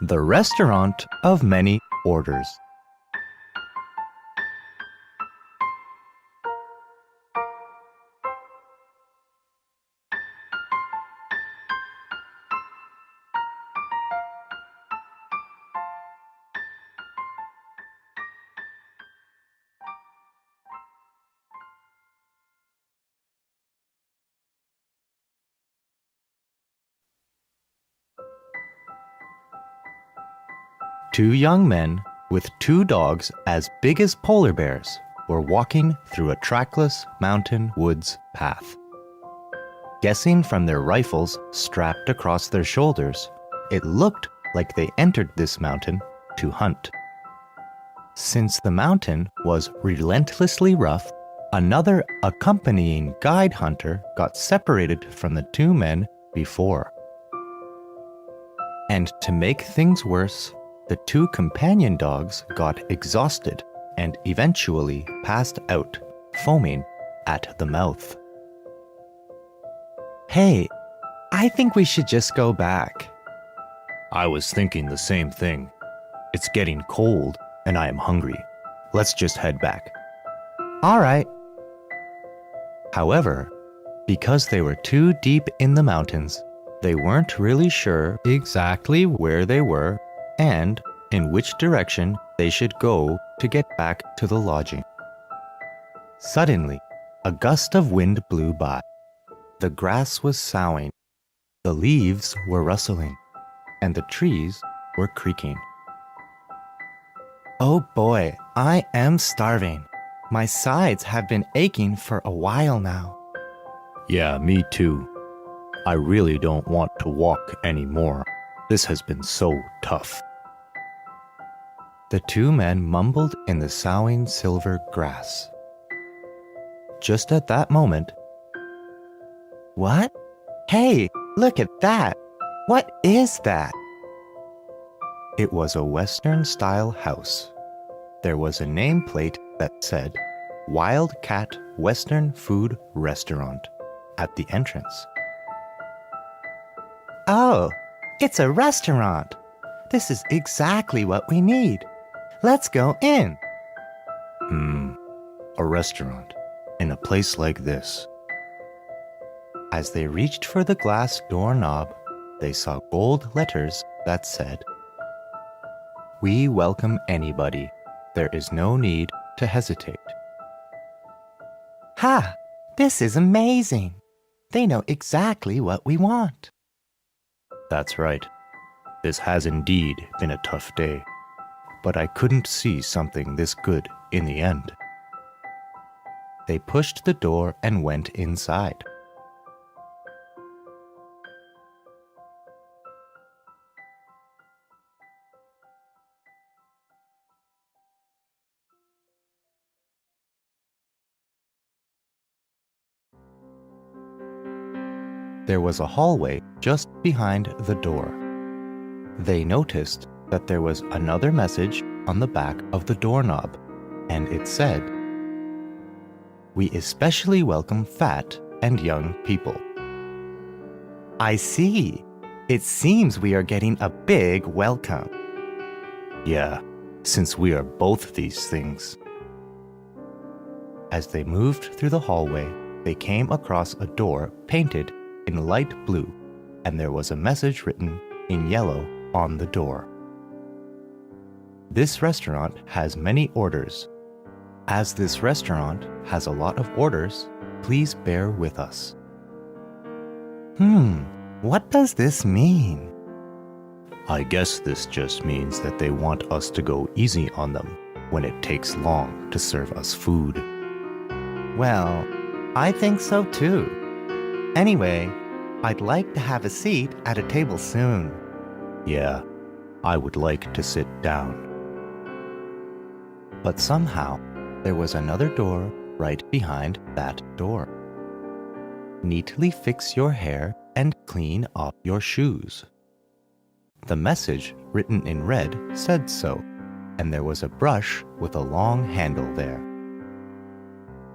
The restaurant of many orders. Two young men with two dogs as big as polar bears were walking through a trackless mountain woods path. Guessing from their rifles strapped across their shoulders, it looked like they entered this mountain to hunt. Since the mountain was relentlessly rough, another accompanying guide hunter got separated from the two men before. And to make things worse, the two companion dogs got exhausted and eventually passed out, foaming at the mouth. Hey, I think we should just go back. I was thinking the same thing. It's getting cold and I am hungry. Let's just head back. All right. However, because they were too deep in the mountains, they weren't really sure exactly where they were and in which direction they should go to get back to the lodging. Suddenly, a gust of wind blew by. The grass was soughing, the leaves were rustling, and the trees were creaking. Oh boy, I am starving. My sides have been aching for a while now. Yeah, me too. I really don't want to walk anymore. This has been so tough. The two men mumbled in the soughing silver grass. Just at that moment, what? Hey, look at that! What is that? It was a Western-style house. There was a nameplate that said, Wildcat Western Food Restaurant, at the entrance. Oh, it's a restaurant! This is exactly what we need. Let's go in. A restaurant in a place like this. As they reached for the glass doorknob, they saw gold letters that said, We welcome anybody. There is no need to hesitate. Ha! This is amazing. They know exactly what we want. That's right. This has indeed been a tough day. But I couldn't see something this good in the end. They pushed the door and went inside. There was a hallway just behind the door. They noticed that there was another message on the back of the doorknob, and it said, We especially welcome fat and young people. I see. It seems we are getting a big welcome. Yeah, since we are both these things. As they moved through the hallway, they came across a door painted in light blue, and there was a message written in yellow on the door. This restaurant has many orders. As this restaurant has a lot of orders, please bear with us. What does this mean? I guess this just means that they want us to go easy on them when it takes long to serve us food. Well, I think so too. Anyway, I'd like to have a seat at a table soon. Yeah, I would like to sit down. But somehow, there was another door right behind that door. Neatly fix your hair and clean off your shoes. The message, written in red, said so, and there was a brush with a long handle there.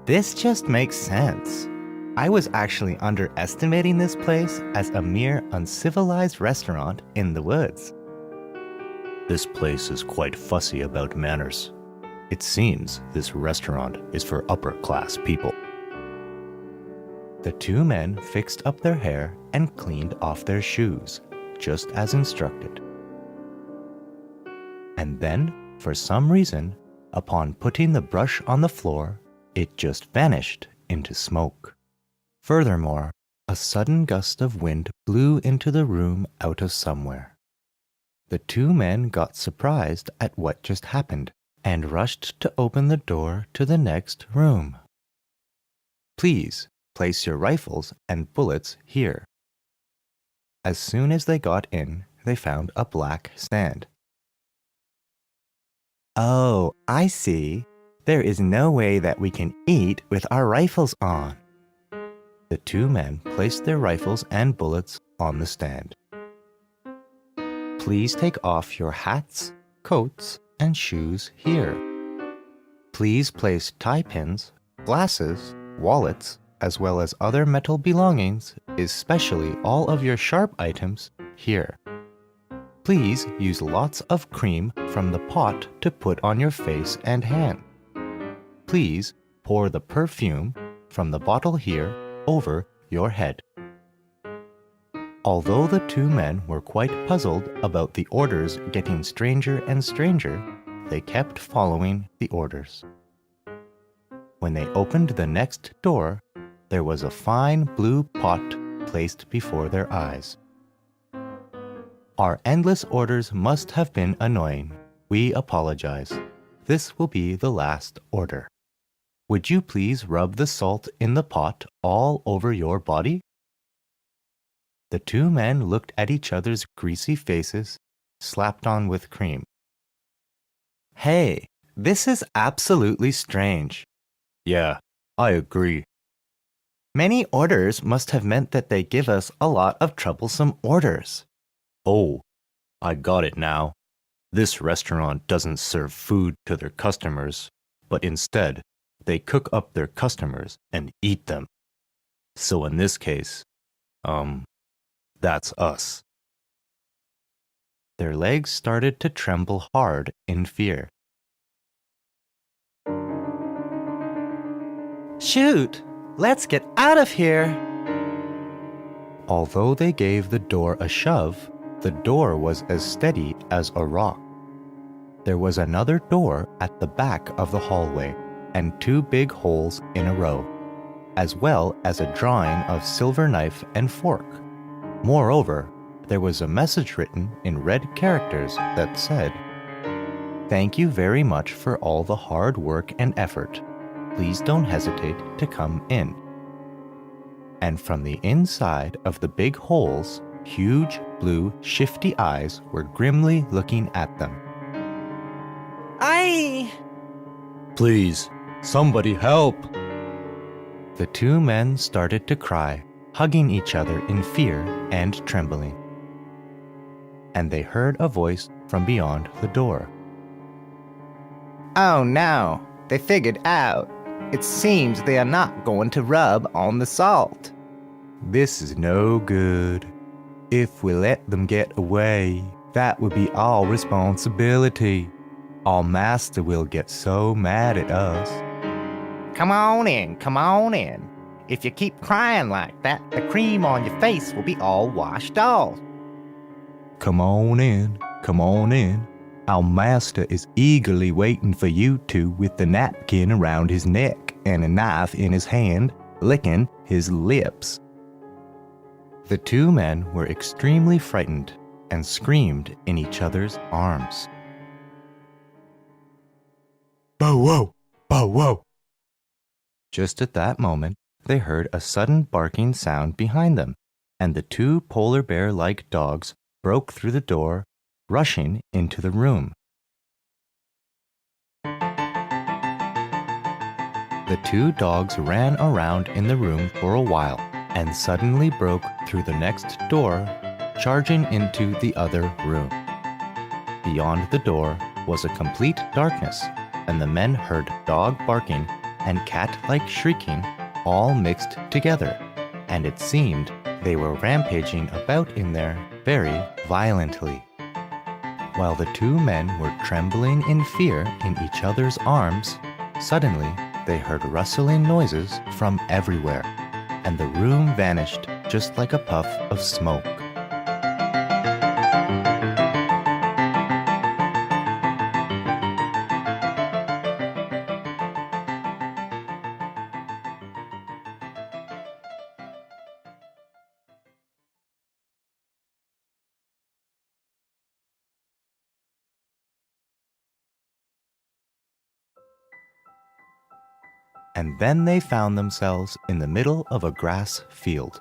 This just makes sense. I was actually underestimating this place as a mere uncivilized restaurant in the woods. This place is quite fussy about manners. It seems this restaurant is for upper-class people. The two men fixed up their hair and cleaned off their shoes, just as instructed. And then, for some reason, upon putting the brush on the floor, it just vanished into smoke. Furthermore, a sudden gust of wind blew into the room out of somewhere. The two men got surprised at what just happened and rushed to open the door to the next room. Please place your rifles and bullets here. As soon as they got in, they found a black stand. Oh, I see. There is no way that we can eat with our rifles on. The two men placed their rifles and bullets on the stand. Please take off your hats, coats, and shoes here. Please place tie pins, glasses, wallets, as well as other metal belongings, especially all of your sharp items, here. Please use lots of cream from the pot to put on your face and hand. Please pour the perfume from the bottle here over your head. Although the two men were quite puzzled about the orders getting stranger and stranger, they kept following the orders. When they opened the next door, there was a fine blue pot placed before their eyes. Our endless orders must have been annoying. We apologize. This will be the last order. Would you please rub the salt in the pot all over your body? The two men looked at each other's greasy faces, slapped on with cream. Hey, this is absolutely strange. Yeah, I agree. Many orders must have meant that they give us a lot of troublesome orders. Oh, I got it now. This restaurant doesn't serve food to their customers, but instead, they cook up their customers and eat them. So in this case, that's us. Their legs started to tremble hard in fear. Shoot! Let's get out of here! Although they gave the door a shove, the door was as steady as a rock. There was another door at the back of the hallway and two big holes in a row, as well as a drawing of silver knife and fork. Moreover, there was a message written in red characters that said, "Thank you very much for all the hard work and effort. Please don't hesitate to come in." And from the inside of the big holes, huge, blue, shifty eyes were grimly looking at them. Aye! Please, somebody help! The two men started to cry, hugging each other in fear and trembling. And they heard a voice from beyond the door. Oh no, they figured out. It seems they are not going to rub on the salt. This is no good. If we let them get away, that would be our responsibility. Our master will get so mad at us. Come on in, come on in. If you keep crying like that, the cream on your face will be all washed off. Come on in, come on in. Our master is eagerly waiting for you two with the napkin around his neck and a knife in his hand, licking his lips. The two men were extremely frightened and screamed in each other's arms. Bow wow! Bow wow! Just at that moment, they heard a sudden barking sound behind them, and the two polar bear-like dogs broke through the door, rushing into the room. The two dogs ran around in the room for a while and suddenly broke through the next door, charging into the other room. Beyond the door was a complete darkness, and the men heard dog barking and cat-like shrieking all mixed together, and it seemed they were rampaging about in there very violently. While the two men were trembling in fear in each other's arms, suddenly they heard rustling noises from everywhere, and the room vanished just like a puff of smoke. And then they found themselves in the middle of a grass field.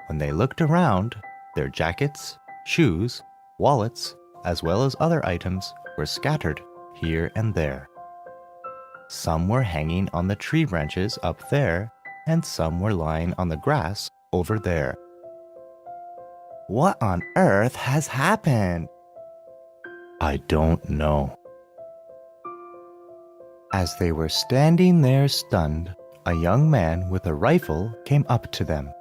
When they looked around, their jackets, shoes, wallets, as well as other items were scattered here and there. Some were hanging on the tree branches up there, and some were lying on the grass over there. What on earth has happened? I don't know. As they were standing there stunned, a young man with a rifle came up to them.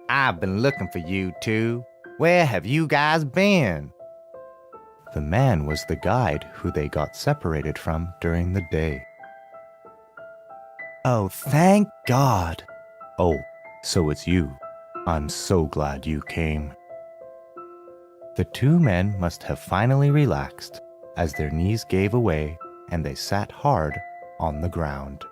I've been looking for you two. Where have you guys been? The man was the guide who they got separated from during the day. Oh, thank God. Oh, so it's you. I'm so glad you came. The two men must have finally relaxed as their knees gave away and they sat hard on the ground.